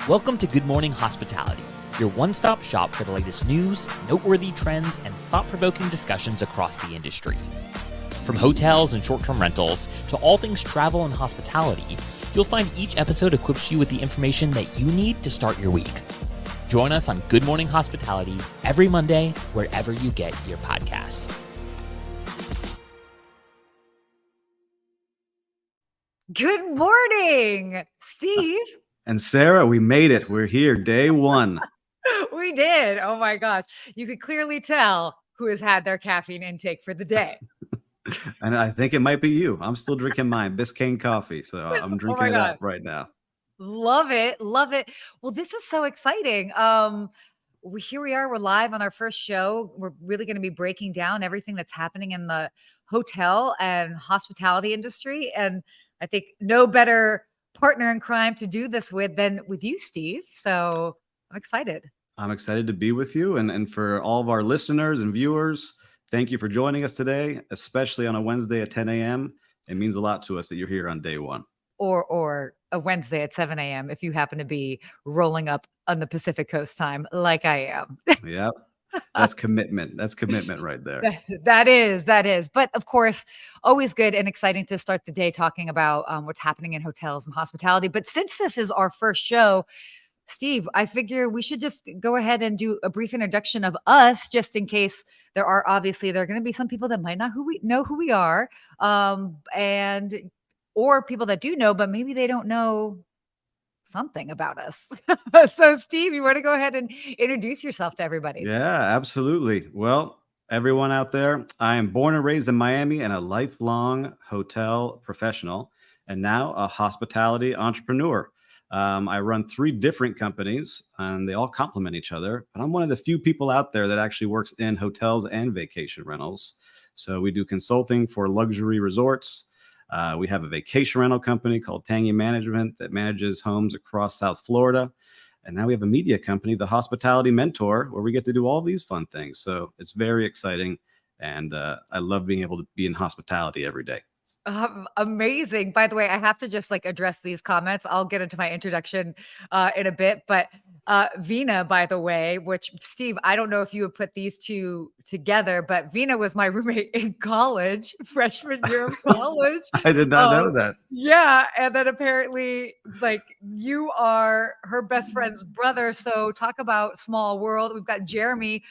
Welcome to Good Morning Hospitality, your one-stop shop for the latest news, noteworthy trends, and thought-provoking discussions across the industry. From hotels and short-term rentals to all things travel and hospitality, you'll find each episode equips you with the information that you need to start your week. Join us on Good Morning Hospitality every Monday, wherever you get your podcasts. Good morning, Steve. And Sarah, we made it. We're here, day one. We did. Oh my gosh. You could clearly tell who has had their caffeine intake for the day. And I think it might be you. I'm still drinking mine, Biscayne coffee. So I'm drinking it up right now. Love it. Love it. Well, this is so exciting. Here we are. We're live on our first show. We're really going to be breaking down everything that's happening in the hotel and hospitality industry. And I think no better partner in crime to do this with than with you, Steve. So I'm excited. I'm excited to be with you. And for all of our listeners and viewers, thank you for joining us today, especially on a Wednesday at 10 a.m. It means a lot to us that you're here on day one. Or a Wednesday at 7 a.m. if you happen to be rolling up on the Pacific Coast time like I am. Yep. That's commitment. That's commitment right there. That is. But of course, always good and exciting to start the day talking about what's happening in hotels and hospitality. But since this is our first show, Steve, I figure we should just go ahead and do a brief introduction of us, just in case there are going to be some people that might not know who we are, or people that do know, but maybe they don't know something about us. So Steve, you want to go ahead and introduce yourself to everybody? Yeah, absolutely. Well, everyone out there, I am born and raised in Miami and a lifelong hotel professional and now a hospitality entrepreneur. I run 3 different companies and they all complement each other, but I'm one of the few people out there that actually works in hotels and vacation rentals. So we do consulting for luxury resorts. We have a vacation rental company called Tangy Management that manages homes across South Florida. And now we have a media company, The Hospitality Mentor, where we get to do all these fun things. So it's very exciting. And I love being able to be in hospitality every day. Amazing. By the way, I have to just address these comments. I'll get into my introduction in a bit, but Vina, by the way, which Steve, I don't know if you would put these two together, but Vina was my roommate in college, freshman year of college. I did not know that. Yeah. And then apparently you are her best friend's brother. So talk about small world. We've got Jeremy,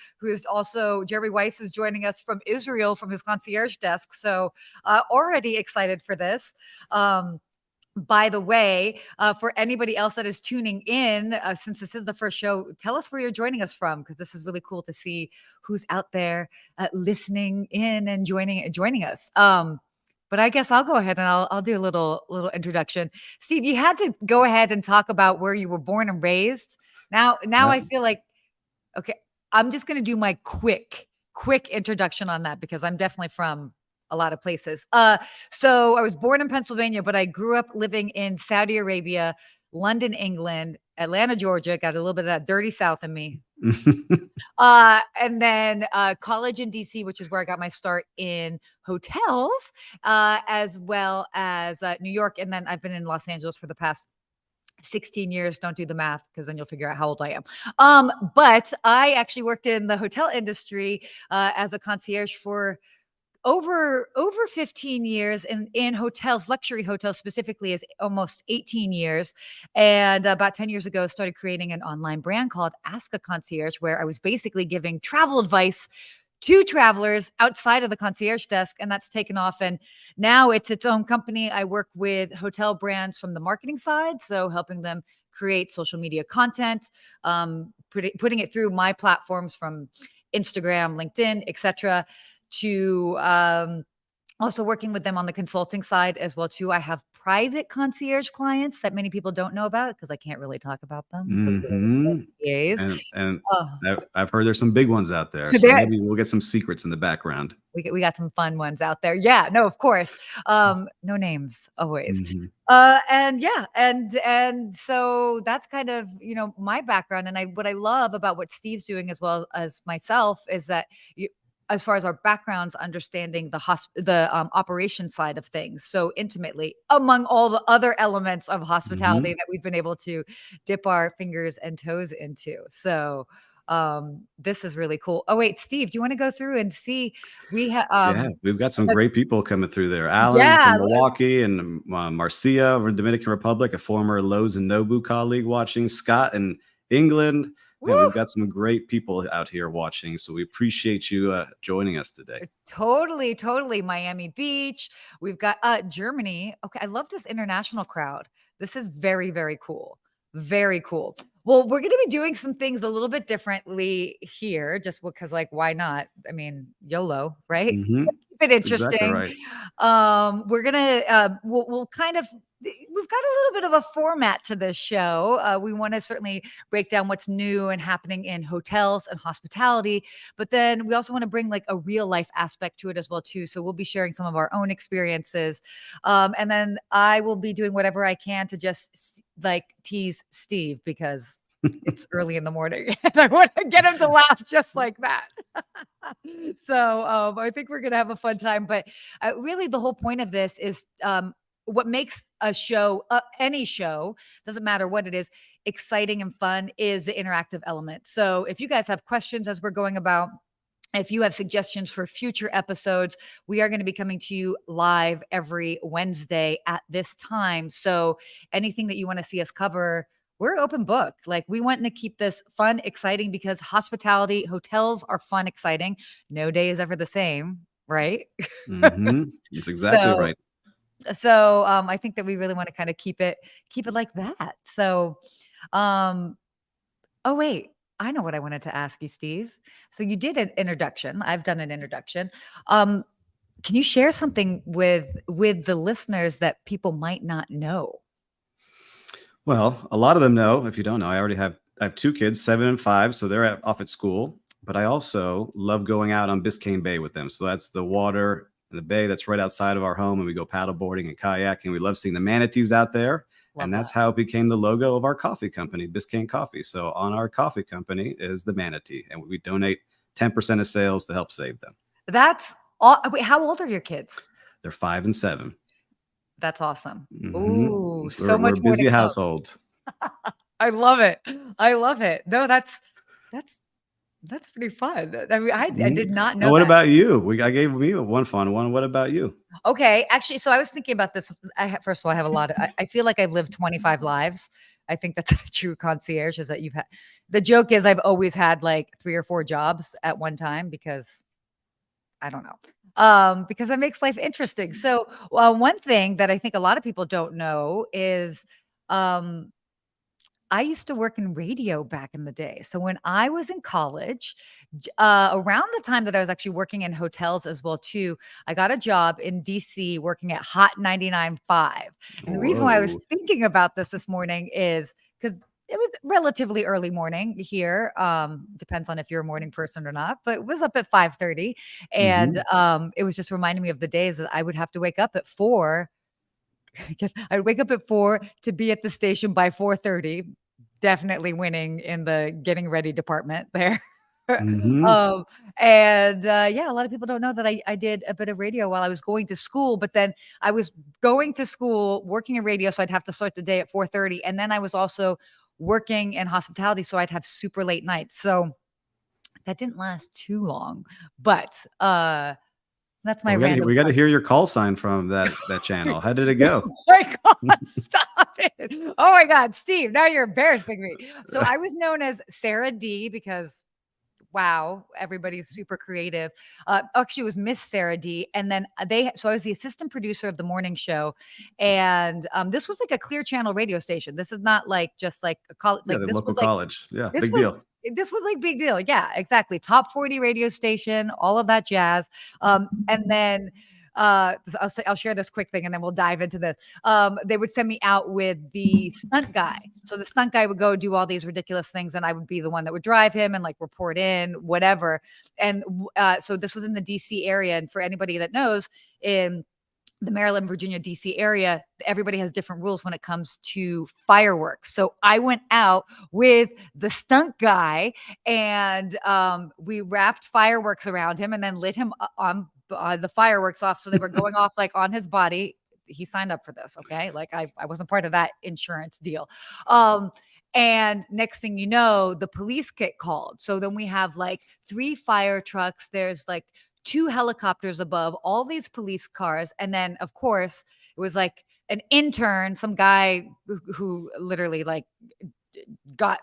Jeremy Weiss is joining us from Israel from his concierge desk. So already excited for this. By the way, for anybody else that is tuning in, since this is the first show, tell us where you're joining us from, because this is really cool to see who's out there listening in and joining us. But I guess I'll go ahead and I'll do a little introduction. Steve, you had to go ahead and talk about where you were born and raised. Now I feel like, okay, I'm just going to do my quick introduction on that, because I'm definitely from a lot of places. So I was born in Pennsylvania, but I grew up living in Saudi Arabia, London, England, Atlanta, Georgia. Got a little bit of that dirty South in me. And then college in DC, which is where I got my start in hotels, as well as New York. And then I've been in Los Angeles for the past 16 years. Don't do the math, because then you'll figure out how old I am. But I actually worked in the hotel industry as a concierge for over 15 years in hotels, luxury hotels specifically, is almost 18 years. And about 10 years ago, started creating an online brand called Ask a Concierge, where I was basically giving travel advice to travelers outside of the concierge desk. And that's taken off. And now it's its own company. I work with hotel brands from the marketing side, so helping them create social media content, putting it through my platforms from Instagram, LinkedIn, etc., to also working with them on the consulting side as well too. I have private concierge clients that many people don't know about, because I can't really talk about them. And I've heard there's some big ones out there. So maybe we'll get some secrets in the background. We got some fun ones out there. Yeah, no, of course. No names always. And so that's kind of, my background. And what I love about what Steve's doing as well as myself is that as far as our backgrounds, understanding the operation side of things so intimately, among all the other elements of hospitality Hmm. that we've been able to dip our fingers and toes into. So this is really cool. Oh wait, Steve, do you want to go through and see? We have Yeah, we've got some the- great people coming through there. Alan yeah, from Milwaukee and Marcia over in Dominican Republic, a former Lowe's and Nobu colleague watching. Scott in England. Man, woo, we've got some great people out here watching. So we appreciate you joining us today. totally Miami Beach. We've got Germany. Okay, I love this international crowd. This is very, very cool. Very cool. Well, we're going to be doing some things a little bit differently here, just because, like, why not? I mean, YOLO, right? Hmm. Keep it That's exactly interesting. right. We're gonna we'll kind of we've got a little bit of a format to this show. We want to certainly break down what's new and happening in hotels and hospitality, but then we also want to bring like a real life aspect to it as well too. So we'll be sharing some of our own experiences, and then I will be doing whatever I can to just like tease Steve because it's early in the morning and I want to get him to laugh just like that. So I think we're gonna have a fun time. But really, the whole point of this is what makes a show, any show, doesn't matter what it is, exciting and fun is the interactive element. So if you guys have questions as we're going about, if you have suggestions for future episodes, we are going to be coming to you live every Wednesday at this time. So anything that you want to see us cover, we're open book. Like we want to keep this fun, exciting because hospitality, hotels are fun, exciting. No day is ever the same, right? Hmm. That's exactly So right. I think that we really want to kind of keep it like that. So um oh, wait. I know what I wanted to ask you, Steve. So you did an introduction. I've done an introduction. Um, can you share something with the listeners that people might not know? Well, a lot of them know. If you don't know, I have two kids, 7 and 5, so they're off at school. But I also love going out on Biscayne Bay with them. So that's the water, the bay that's right outside of our home, and we go paddleboarding and kayaking. We love seeing the manatees out there, and Love that's that. how it became the logo of our coffee company, Biscayne Coffee. So on our coffee company is the manatee, and we donate 10% of sales to help save them. That's all. Wait, how old are your kids? They're 5 and 7. That's awesome. Hmm. Ooh, So so we're much a more to busy come. household. I love it. I love it. No, that's that's pretty fun. I mean, I Mhm. did not And know what that. about you? I gave me one fun one. What about you? Okay, actually, so I was thinking about this. First of all, I have a lot of. I feel like I've lived 25 lives. I think that's a true concierge. Is that you've had. The joke is I've always had like 3 or 4 jobs at one time because I don't know. Because it makes life interesting. So, one thing that I think a lot of people don't know is, um, I used to work in radio back in the day. So when I was in college, around the time that I was actually working in hotels as well too, I got a job in DC working at Hot 99.5. And the reason why I was Whoa. thinking about this morning is because it was relatively early morning here. Depends on if you're a morning person or not, but it was up at 5:30, and Mhm. it was just reminding me of the days that I would have to wake up at 4. I'd wake up at 4 to be at the station by 4:30, definitely winning in the getting ready department there. Mhm. Um, and, yeah, a lot of people don't know that I did a bit of radio while I was going to school, but then I was going to school, working in radio, so I'd have to start the day at 4:30, and then I was also working in hospitality, so I'd have super late nights, so that didn't last too long, but, that's my Well, random we gotta fact. hear your call sign from that channel. How did it Oh go? my God, stop it. Oh my God, Steve, now you're embarrassing me. So I was known as Sarah D because wow, everybody's super creative. Actually, it was Miss Sarah D. And then so I was the assistant producer of the morning show. And this was like a clear channel radio station. This is not like just like a college, Yeah, like the local college. Yeah, this big was, deal. this was like big deal. Yeah, exactly. Top 40 radio station, all of that jazz. And then I'll share this quick thing and then we'll dive into this. They would send me out with the stunt guy. So the stunt guy would go do all these ridiculous things, and I would be the one that would drive him and like report in, whatever. And so this was in the DC area. And for anybody that knows, in the Maryland, Virginia, DC area, everybody has different rules when it comes to fireworks. So I went out with the stunt guy and we wrapped fireworks around him and then lit him on the fireworks off. So they were going off like on his body. He signed up for this. Okay. Like I wasn't part of that insurance deal. And next thing you know, the police get called. So then we have like 3 fire trucks. There's like 2 helicopters above, all these police cars. And then, of course, it was like an intern, some guy who literally like got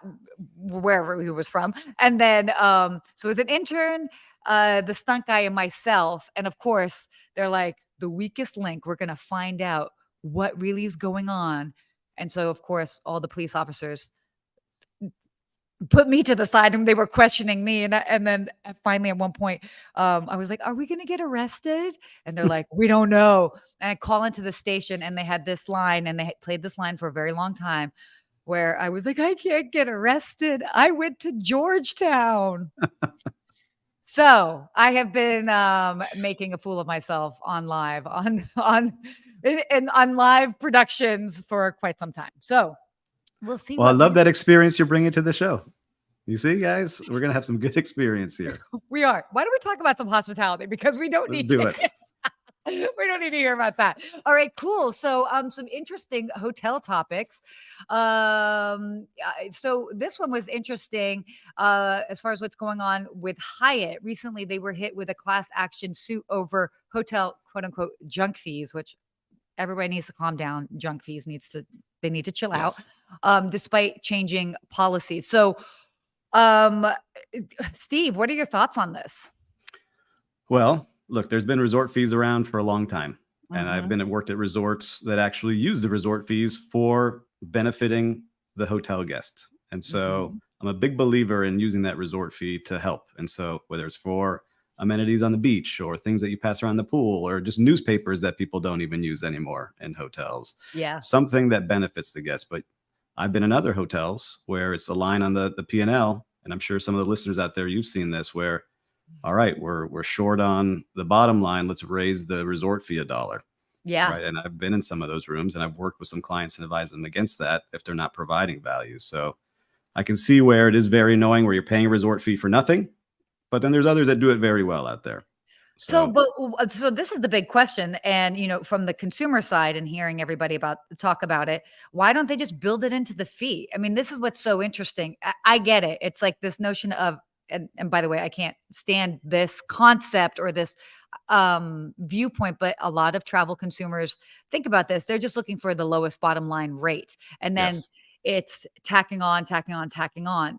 wherever he was from. And then, so it was an intern, the stunt guy, and myself. And of course, they're like, the weakest link, we're going to find out what really is going on. And so, of course, all the police officers put me to the side and they were questioning me. And then finally at one point, I was like, are we going to get arrested? And they're like, we don't know. And I call into the station and they had this line and they had played this line for a very long time where I was like, I can't get arrested. I went to Georgetown. So I have been making a fool of myself on live on live productions for quite some time. So we'll see. Well, I love that experience you're bringing to the show. You see, guys, we're going to have some good experience here. We are. Why don't we talk about some hospitality? Because we don't need to. We don't need to hear about that. All right, cool. So some interesting hotel topics. So this one was interesting as far as what's going on with Hyatt. Recently, they were hit with a class action suit over hotel, quote unquote, junk fees, which everybody needs to calm down. Junk fees they need to chill out, despite changing policies. So, Steve, what are your thoughts on this? Well, look, there's been resort fees around for a long time. And I've worked at resorts that actually use the resort fees for benefiting the hotel guest. And so I'm a big believer in using that resort fee to help. And so whether it's for amenities on the beach or things that you pass around the pool or just newspapers that people don't even use anymore in hotels. Yeah. Something that benefits the guest. But I've been in other hotels where it's a line on the P&L. And I'm sure some of the listeners out there, you've seen this where, all right, we're short on the bottom line. Let's raise the resort fee $1. Yeah. Right. And I've been in some of those rooms and I've worked with some clients and advised them against that if they're not providing value. So I can see where it is very annoying where you're paying a resort fee for nothing. But then there's others that do it very well out there. So this is the big question. And, from the consumer side and hearing everybody talk about it, why don't they just build it into the fee? I mean, this is what's so interesting. I get it. It's like this notion of, and by the way, I can't stand this concept or this viewpoint, but a lot of travel consumers think about this. They're just looking for the lowest bottom line rate. And then it's tacking on.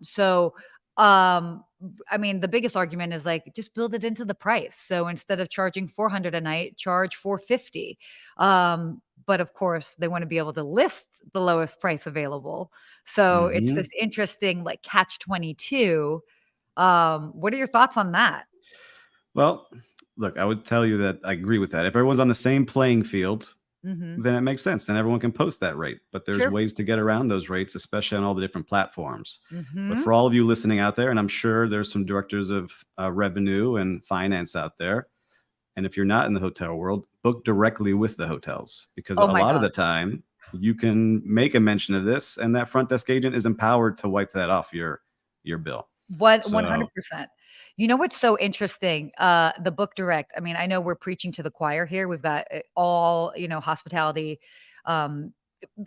So, I mean, the biggest argument is like, just build it into the price. So instead of charging $400 a night, charge $450. But of course they want to be able to list the lowest price available. So it's this interesting like catch-22. What are your thoughts on that? Well, look, I would tell you that I agree with that. If everyone's on the same playing field, then it makes sense. Then everyone can post that rate. But there's ways to get around those rates, especially on all the different platforms. But for all of you listening out there, and I'm sure there's some directors of revenue and finance out there. And if you're not in the hotel world, book directly with the hotels, because a lot of the time you can make a mention of this and that front desk agent is empowered to wipe that off your bill. 100%. You know what's so interesting? The book direct. I mean, I know we're preaching to the choir here. We've got all, hospitality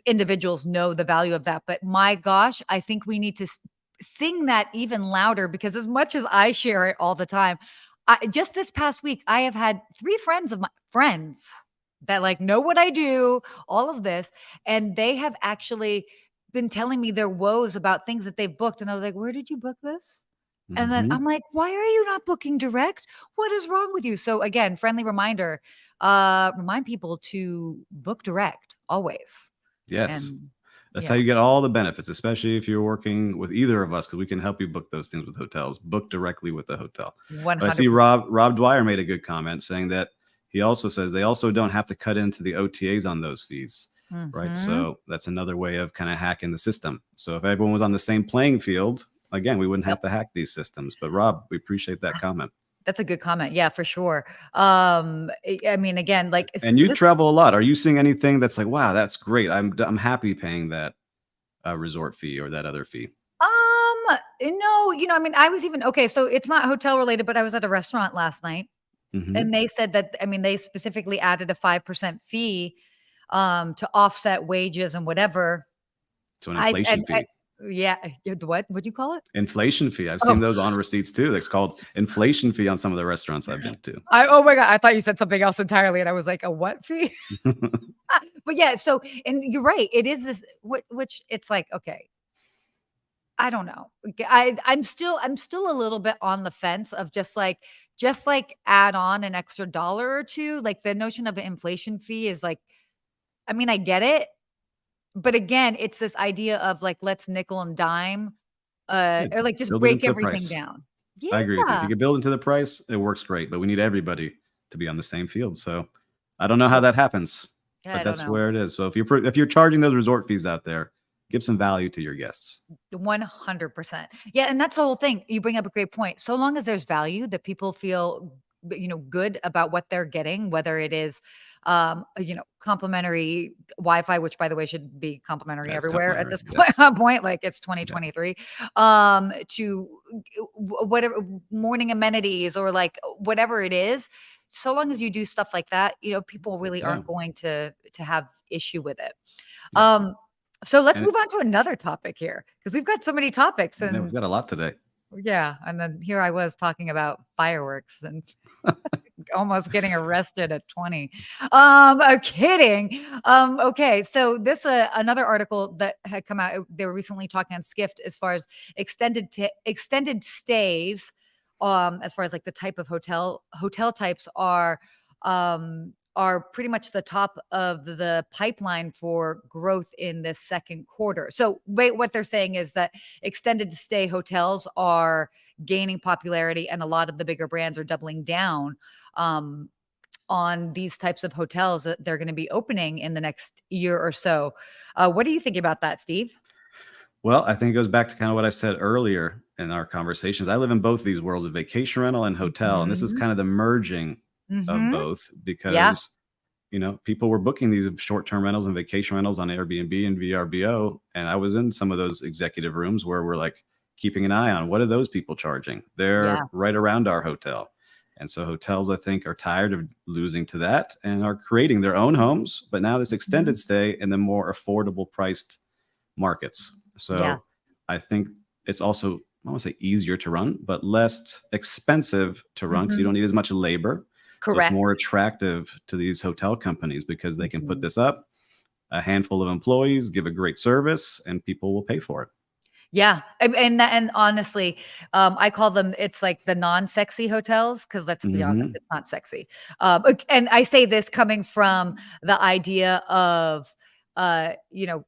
individuals know the value of that. But my gosh, I think we need to sing that even louder, because as much as I share it all the time, just this past week, I have had 3 friends of my friends that like know what I do, all of this, and they have actually been telling me their woes about things that they've booked. And I was like, where did you book this? And then I'm like, why are you not booking direct? What is wrong with you? So again, friendly reminder, remind people to book direct always. Yes. That's how you get all the benefits, especially if you're working with either of us, because we can help you book those things with hotels. Book directly with the hotel. 100%. I see Rob Dwyer made a good comment saying that he also says they also don't have to cut into the OTAs on those fees. Right. So that's another way of kind of hacking the system. So if everyone was on the same playing field, again, we wouldn't have to hack these systems. But Rob, we appreciate that comment. That's a good comment. Yeah, for sure. I mean, again, like And you this, travel a lot. Are you seeing anything that's like, wow, that's great. I'm happy paying that resort fee or that other fee? no, I mean, I was even okay. So it's not hotel related, but I was at a restaurant last night, Hmm. and they said that, I mean, they specifically added a 5% fee to offset wages and whatever. So an I inflation and I, fee. yeah, what would you call it? Inflation fee. I've seen Oh, those on receipts too. That's called inflation fee on some of the restaurants I've been to. oh my God, I thought you said something else entirely, and I was like, a what fee? But yeah, so and you're right. It is this which it's like, okay, I don't know. I'm still a little bit on the fence of just like add on an extra dollar or two. Like the notion of an inflation fee is like, I mean, I get it, but again, it's this idea of like let's nickel and dime, Yeah, or like just build it break into the everything price. down. I agree with you. If you Yeah. could build into the price, it works great. But we need everybody to be on the same field. So I don't know how To- that happens, yeah, but I don't that's know. where it is. So if you're charging those resort fees out there, give some value to your guests. 100%. Yeah, and that's the whole thing. You bring up a great point. So long as there's value that people feel, good about what they're getting, whether it is, complimentary Wi-Fi, which by the way should be complimentary That's everywhere at complimentary. this point, Yes. point like it's Yeah. 2023, to whatever morning amenities or like whatever it is. So long as you do stuff like that, people really Yeah. aren't going to have issue with it. Yeah. Um, so let's And move on to another topic here because we've got so many topics we've and got a lot today. yeah, and then here I was talking about fireworks and almost getting arrested at 20. I'm kidding. Okay, so this another article that had come out. They were recently talking on Skift as far as extended stays. As far as like the type of hotel types are pretty much the top of the pipeline for growth in this second quarter. So wait, what they're saying is that extended stay hotels are gaining popularity, and a lot of the bigger brands are doubling down um, on these types of hotels that they're going to be opening in the next year or so. What do you think about that, Steve? Well, I think it goes back to kind of what I said earlier in our conversations. I live in both these worlds of vacation rental and hotel, and this is Hmm. kind of the merging of Hmm. both Yeah. because people were booking these short-term rentals and vacation rentals on Airbnb and VRBO, and I was in some of those executive rooms where we're like keeping an eye on what are those people charging? They're Yeah. right around our hotel. And so hotels, I think, are tired of losing to that and are creating their own homes, but now this Mhm. extended stay in the more affordable priced markets. Yeah. So I think it's also, I want to say easier to run, but less expensive to run because you Hmm. don't need as much labor. So it's Correct. more attractive to these hotel companies because they can put Mhm. this up, a handful of employees, give a great service, and people will pay for it. Yeah, and honestly, I call them it's like the non-sexy hotels because let's be honest, Hmm. it's not sexy. And I say this coming from the idea of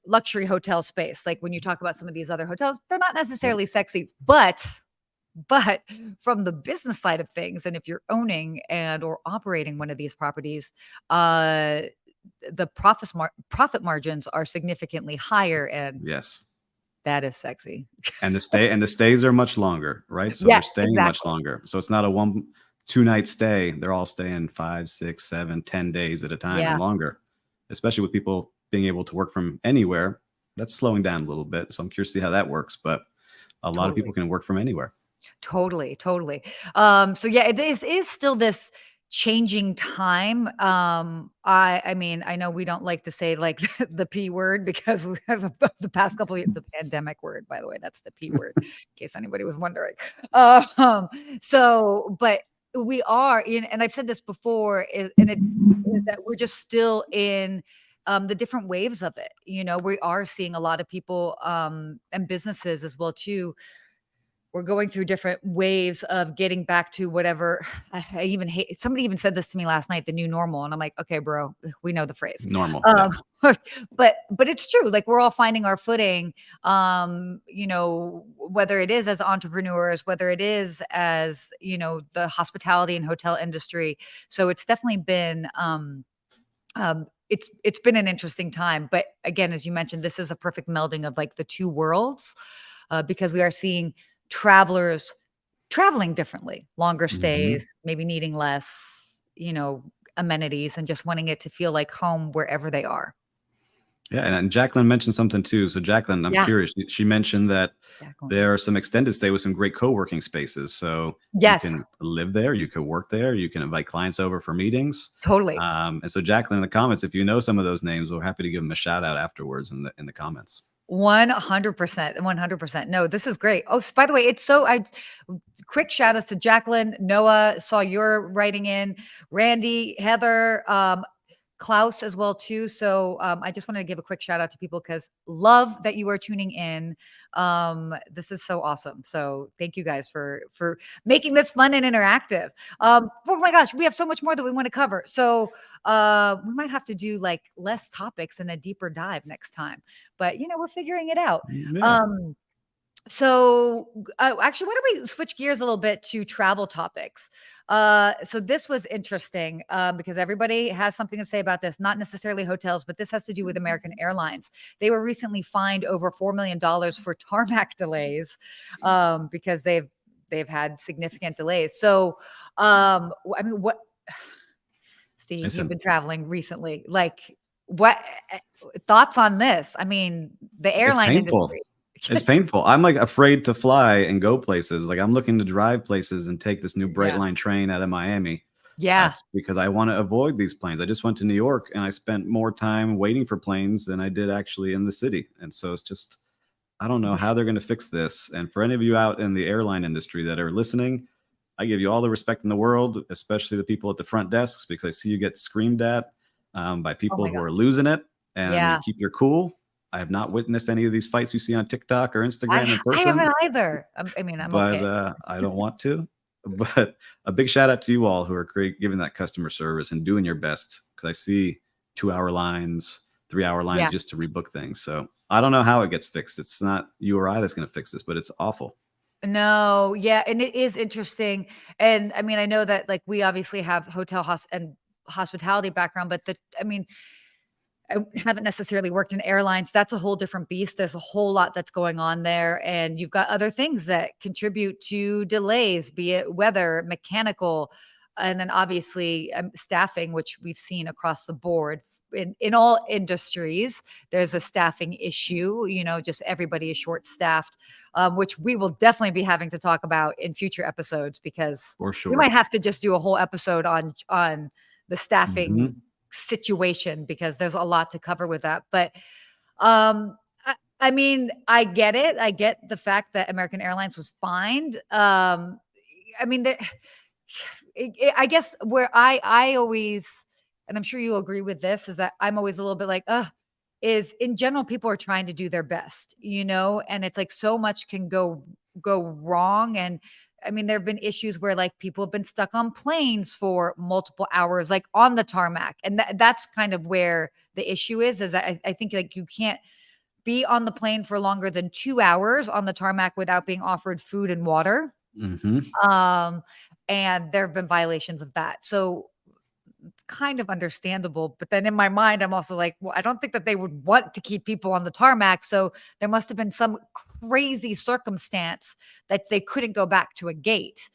luxury hotel space. Like when you talk about some of these other hotels, they're not Yep. necessarily sexy, but from the business side of things, and if you're owning and or operating one of these properties, uh, the profit margins are significantly higher, and Yes. that is sexy. And the stays are much longer, right? So Yeah, they're staying much exactly. longer. So it's not a 1 2 night stay. They're all staying 5 6 7 10 days at a time and Yeah, longer, especially with people being able to work from anywhere. That's slowing down a little bit. So I'm curious to see how that works. But a lot of people totally. can work from anywhere. Totally, totally. So yeah, this is still this changing time. I mean, I know we don't like to say like the P word because we have the past couple of the pandemic word, by the way, that's the P word, in case anybody was wondering. Um, but we are in, and I've said this before, and it is that we're just still in the different waves of it. We are seeing a lot of people and businesses as well too. We're going through different waves of getting back to whatever. I even hate, somebody even said this to me last night, the new normal. And I'm like, okay, bro, we know the phrase. Normal. Yeah. Um, but it's true. Like we're all finding our footing, whether it is as entrepreneurs, whether it is as, the hospitality and hotel industry. So it's definitely been, it's been an interesting time. But again, as you mentioned, this is a perfect melding of like the two worlds, because we are seeing travelers traveling differently, longer Mhm. stays, maybe needing less, amenities and just wanting it to feel like home wherever they are. Yeah, and Jacqueline mentioned something too. So Jacqueline, I'm Yeah, curious. She mentioned that Jacqueline. there are some extended stay with some great co-working spaces. So you Yes, can live there, you could work there, you can invite clients over for meetings. totally. And so Jacqueline in the comments, if you know some of those names, we're happy to give them a shout out afterwards in the comments. 100%, 100%. No, this is great. Oh, by the way, it's so I quick shout outs to Jacqueline, Noah, saw your writing in, Randy, Heather, Klaus as well too. So I just wanted to give a quick shout out to people because love that you are tuning in. This is so awesome. So thank you guys for making this fun and interactive. Oh my gosh, we have so much more that we want to cover. So we might have to do like less topics and a deeper dive next time. But we're figuring it out. Yeah. So actually, why don't we switch gears a little bit to travel topics? So this was interesting because everybody has something to say about this, not necessarily hotels, but this has to do with American Airlines. They were recently fined over $4 million for tarmac delays because they've had significant delays. So, I mean, what, Steve, you've Listen, been traveling recently. Like, what thoughts on this? I mean, the it's airline painful. industry. It's painful. I'm like afraid to fly and go places. Like I'm looking to drive places and take this new Yeah. Brightline train out of Miami. Yeah. Because I want to avoid these planes. I just went to New York and I spent more time waiting for planes than I did actually in the city. And so it's just, I don't know how they're going to fix this. And for any of you out in the airline industry that are listening, I give you all the respect in the world, especially the people at the front desks, because I see you get screamed at by Oh people my who god. are losing it. And you Yeah. keep your cool. I have not witnessed any of these fights you see on TikTok or Instagram in I person, haven't either. I mean, I'm but okay. I don't want to. But a big shout out to you all who are giving that customer service and doing your best, because I see 2 hour lines, 3 hour lines Yeah. just to rebook things. So I don't know how it gets fixed. It's not you or I that's going to fix this, but it's awful. No, yeah, and it is interesting. And I mean, I know that like we obviously have and hospitality background, but I mean, I haven't necessarily worked in airlines. That's a whole different beast. There's a whole lot that's going on there. And you've got other things that contribute to delays, be it weather, mechanical, and then obviously staffing, which we've seen across the board in all industries. There's a staffing issue, just everybody is short staffed, which we will definitely be having to talk about in future episodes because For we sure. might have to just do a whole episode on the staffing Mhm. situation because there's a lot to cover with that. But I mean, I get it. I get the fact that American Airlines was fined. I mean, I guess where I always, and I'm sure you'll agree with this, is that I'm always a little bit like, is in general, people are trying to do their best, and it's like so much can go wrong. And I mean, there have been issues where like people have been stuck on planes for multiple hours, like on the tarmac. And that's kind of where the issue is I think like you can't be on the plane for longer than 2 hours on the tarmac without being offered food and water. Mhm. Um, and there have been violations of that. So it's kind of understandable. But then in my mind, I'm also like, well, I don't think that they would want to keep people on the tarmac. So there must have been some crazy circumstance that they couldn't go back to a gate.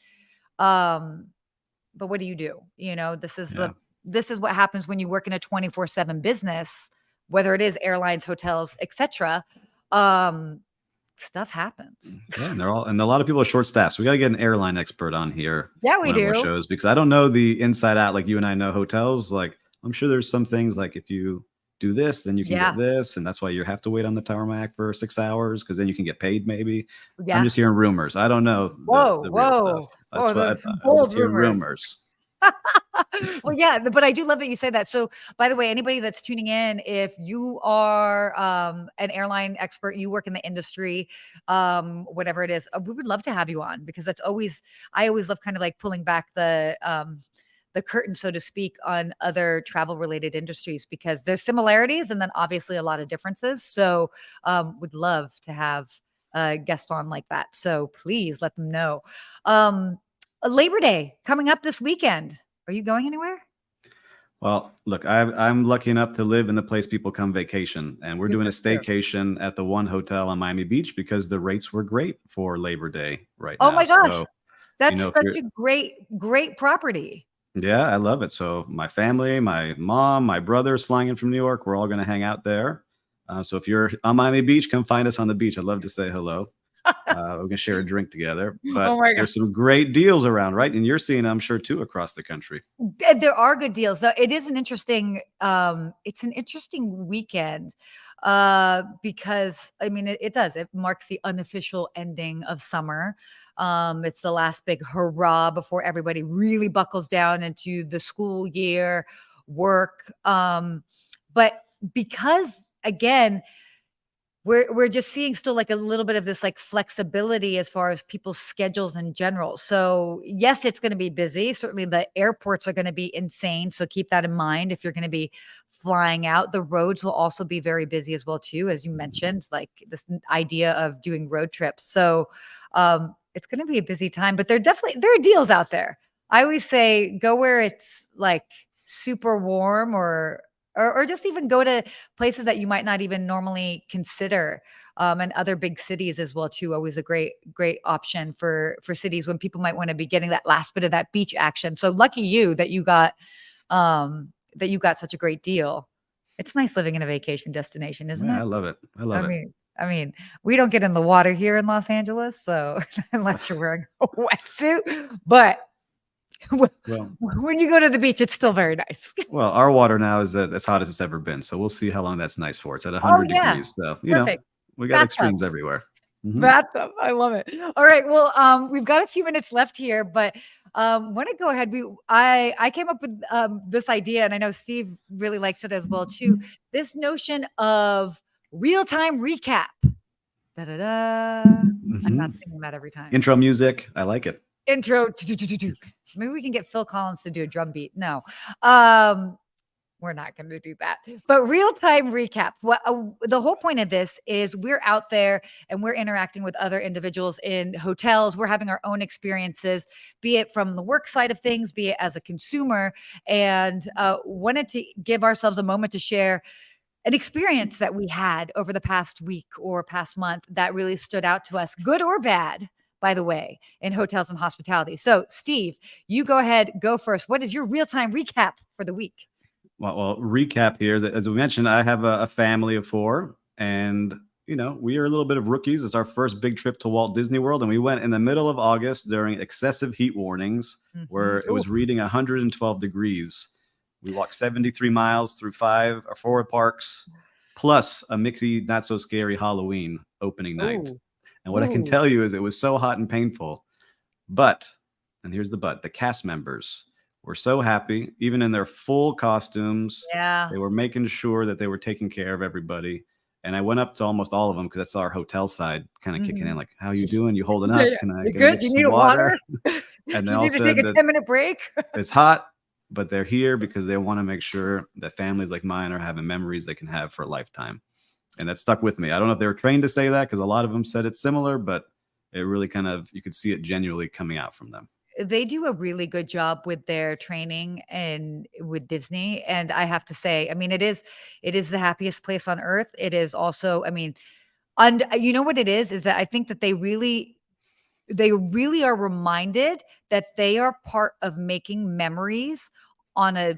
Um, but what do you do? Yeah. This is what happens when you work in a 24/7 business, whether it is airlines, hotels, etc. Um, stuff happens. Yeah, and a lot of people are short staffed. So we got to get an airline expert on here Yeah, we one of our do. shows because I don't know the inside out like you and I know hotels. Like I'm sure there's some things like if you do this, then you can Yeah. get this, and that's why you have to wait on the tarmac for 6 hours because then you can get paid maybe. I'm Yeah. just hearing rumors. I don't know Whoa, the real stuff. whoa. Oh, That's why those I just bold hear rumors. rumors. Well, yeah, but I do love that you say that. So, by the way, anybody that's tuning in, if you are an airline expert, you work in the industry, whatever it is, we would love to have you on because I always love kind of like pulling back the curtain, so to speak, on other travel related industries because there's similarities and then obviously a lot of differences. So, would love to have a guest on like that. So please let them know. Um, Labor Day coming up this weekend. Are you going anywhere? Well, look, I'm lucky enough to live in the place people come vacation, and we're Good doing a for you. staycation at the one hotel on Miami Beach because the rates were great for Labor Day right Oh now. my gosh. So That's If such you're a great property. Yeah, I love it. So my family, my mom, my brother's flying in from New York. We're all going to hang out there. So if you're on Miami Beach, come find us on the beach. I'd love to say hello. We can share a drink together. But Oh my god. there's some great deals around, right? And you're seeing, I'm sure, too, across the country. There are good deals. So it is an interesting it's an interesting weekend because I mean it marks the unofficial ending of summer. It's the last big hurrah before everybody really buckles down into the school year, work. But because again, we're just seeing still like a little bit of this like flexibility as far as people's schedules in general. So yes, it's going to be busy. Certainly the airports are going to be insane. So keep that in mind if you're going to be flying out. The roads will also be very busy as well too, as you mentioned, like this idea of doing road trips. So it's going to be a busy time, but there are deals out there. I always say go where it's like super warm or just even go to places that you might not even normally consider, and other big cities as well too. Always a great option for cities when people might want to be getting that last bit of that beach action. So lucky you that you got such a great deal. It's nice living in a vacation destination, isn't Yeah, I it? love it. I love I it. mean, I mean, we don't get in the water here in Los Angeles, so unless you're wearing a wetsuit, but Well, when you go to the beach, it's still very nice. well, our water now is as hot as it's ever been. So we'll see how long that's nice for. It's at Oh 100 yeah, degrees. So, perfect. we got Bathtub. extremes everywhere. Hmm. Bathtub. I love it. All right. Well, we've got a few minutes left here, but want to go ahead. I came up with this idea, and I know Steve really likes it as well too. This notion of real time recap. Da da da. I'm Hmm. not singing that every time. Intro music. I like it. Intro. Do. Maybe we can get Phil Collins to do a drum beat. No. Um, we're not going to do that. But real time recap. What the whole point of this is we're out there and we're interacting with other individuals in hotels. We're having our own experiences, be it from the work side of things, be it as a consumer, and wanted to give ourselves a moment to share an experience that we had over the past week or past month that really stood out to us, good or bad, by the way, in hotels and hospitality. So, Steve, you go ahead, go first. What is your real time recap for the week? Well, recap here. As we mentioned, I have a family of four, and we are a little bit of rookies. It's our first big trip to Walt Disney World, and we went in the middle of August during excessive heat warnings, where it was reading 112 degrees. We walked 73 miles through 5 or 4 parks, plus a Mickey Not So Scary Halloween opening night. Ooh. And what I can tell you is it was so hot and painful, but, and here's the but, the cast members were so happy, even in their full costumes. Yeah. They were making sure that they were taking care of everybody. And I went up to almost all of them because that's our hotel side kind of kicking in, like, "How you doing? You holding up? Yeah. Can I You get good? you You some need a water?" water? And they You all need to take said a that 10-minute break? it's hot, but they're here because they want to make sure that families like mine are having memories they can have for a lifetime. And that stuck with me. I don't know if they were trained to say that because a lot of them said it's similar, but it really kind of, you could see it genuinely coming out from them. They do a really good job with their training and with Disney. And I have to say, I mean, it is the happiest place on earth. It is also, I mean, and you know what it is that I think that they really are reminded that they are part of making memories on a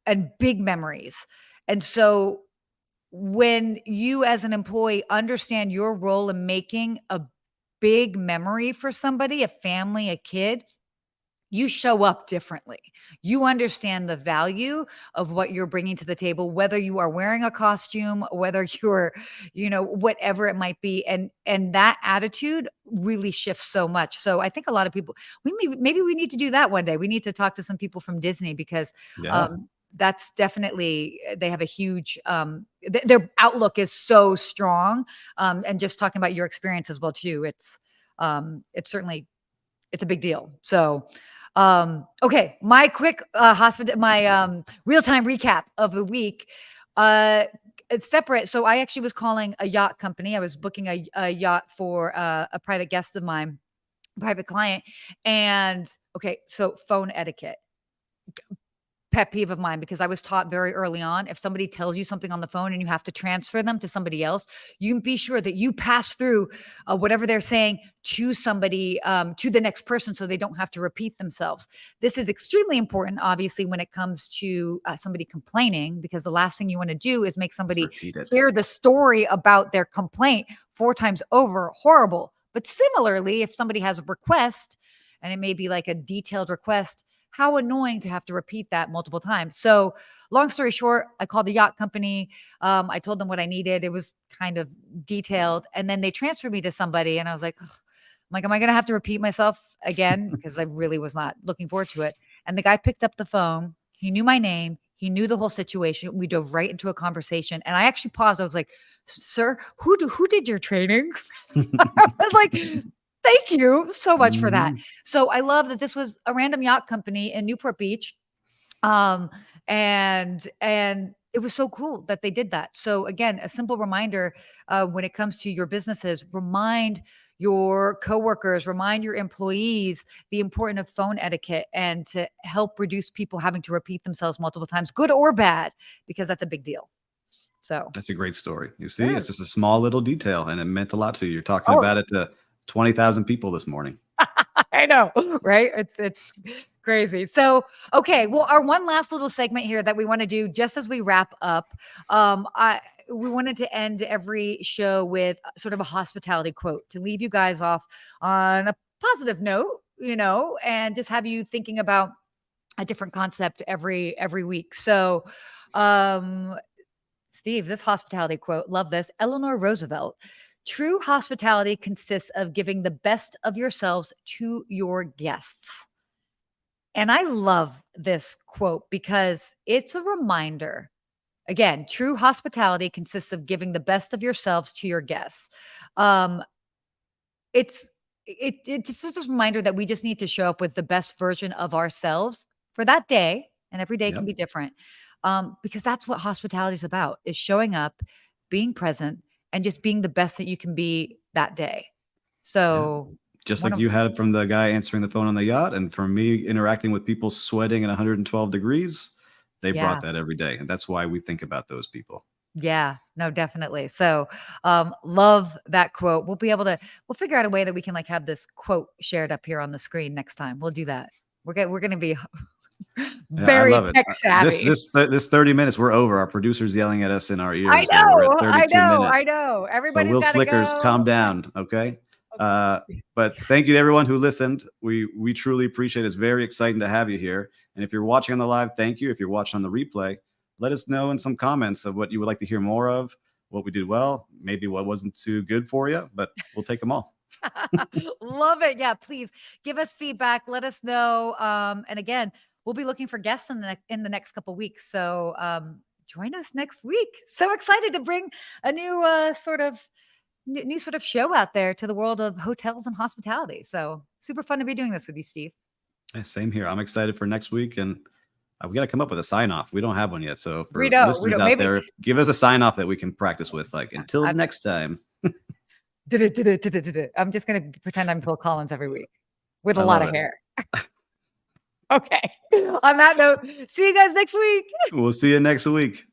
and big memories. And so when you as an employee understand your role in making a big memory for somebody, a family, a kid, you show up differently. You understand the value of what you're bringing to the table, whether you are wearing a costume, whether you're, whatever it might be. And that attitude really shifts so much. So I think a lot of people, maybe we need to do that one day. We need to talk to some people from Disney because Yeah. that's definitely they have a huge their outlook is so strong. And just talking about your experience as well too. It's certainly it's a big deal. So, okay, my quick real-time recap of the week. It's separate. So I actually was calling a yacht company. I was booking a yacht for a private guest of mine, private client. And okay, so phone etiquette. pet peeve of mine, because I was taught very early on, if somebody tells you something on the phone and you have to transfer them to somebody else, you be sure that you pass through whatever they're saying to somebody, to the next person, so they don't have to repeat themselves. This is extremely important, obviously, when it comes to somebody complaining, because the last thing you want to do is make somebody Repeat it. hear the story about their complaint 4 times over. Horrible. But similarly, if somebody has a request, and it may be like a detailed request, how annoying to have to repeat that multiple times. So long story short, I called the yacht company. I told them what I needed. It was kind of detailed. And then they transferred me to somebody. And I was like, ugh. I'm like, am I going to have to repeat myself again? Because I really was not looking forward to it. And the guy picked up the phone. He knew my name. He knew the whole situation. We dove right into a conversation. And I actually paused. I was like, sir, who did your training? I was like, thank you so much for that. So I love that this was a random yacht company in Newport Beach. And it was so cool that they did that. So again, a simple reminder, when it comes to your businesses, remind your coworkers, remind your employees the importance of phone etiquette, and to help reduce people having to repeat themselves multiple times, good or bad, because that's a big deal. So that's a great story. You see, it's just a small little detail, and it meant a lot to you. You're talking about it to 20,000 people this morning. I know, right? It's crazy. So, okay, well, our one last little segment here that we want to do just as we wrap up, we wanted to end every show with sort of a hospitality quote to leave you guys off on a positive note, and just have you thinking about a different concept every week. So, Steve, this hospitality quote, love this. Eleanor Roosevelt. True hospitality consists of giving the best of yourselves to your guests. And I love this quote because it's a reminder. Again, true hospitality consists of giving the best of yourselves to your guests. It's just a reminder that we just need to show up with the best version of ourselves for that day, and every day can be different. Because that's what hospitality is about, is showing up, being present, and just being the best that you can be that day. So just like you had from the guy answering the phone on the yacht, and from me interacting with people sweating at 112 degrees, they brought that every day. And that's why we think about those people. Yeah, no, definitely. So, love that quote. We'll figure out a way that we can have this quote shared up here on the screen next time. We'll do that. We're going to be very tech savvy. This 30 minutes, we're over. Our producer's yelling at us in our ears. I know. We're at 32 minutes. I know. Everybody's Will Slickers, go. calm down. Okay. But thank you to everyone who listened. We truly appreciate it. It's very exciting to have you here. And if you're watching on the live, thank you. If you're watching on the replay, let us know in some comments of what you would like to hear more of, what we did well, maybe what wasn't too good for you, but we'll take them all. Love it. Yeah, please give us feedback. Let us know. And again, we'll be looking for guests in the next couple of weeks. So join us next week. So excited to bring a new sort of show out there to the world of hotels and hospitality. So super fun to be doing this with you, Steve. Yeah, same here. I'm excited for next week, and we got to come up with a sign off. We don't have one yet. So for listeners out there, give us a sign off that we can practice with. Until next time. I'm just going to pretend I'm Phil Collins every week with a lot of hair. Okay. On that note, see you guys next week. We'll see you next week.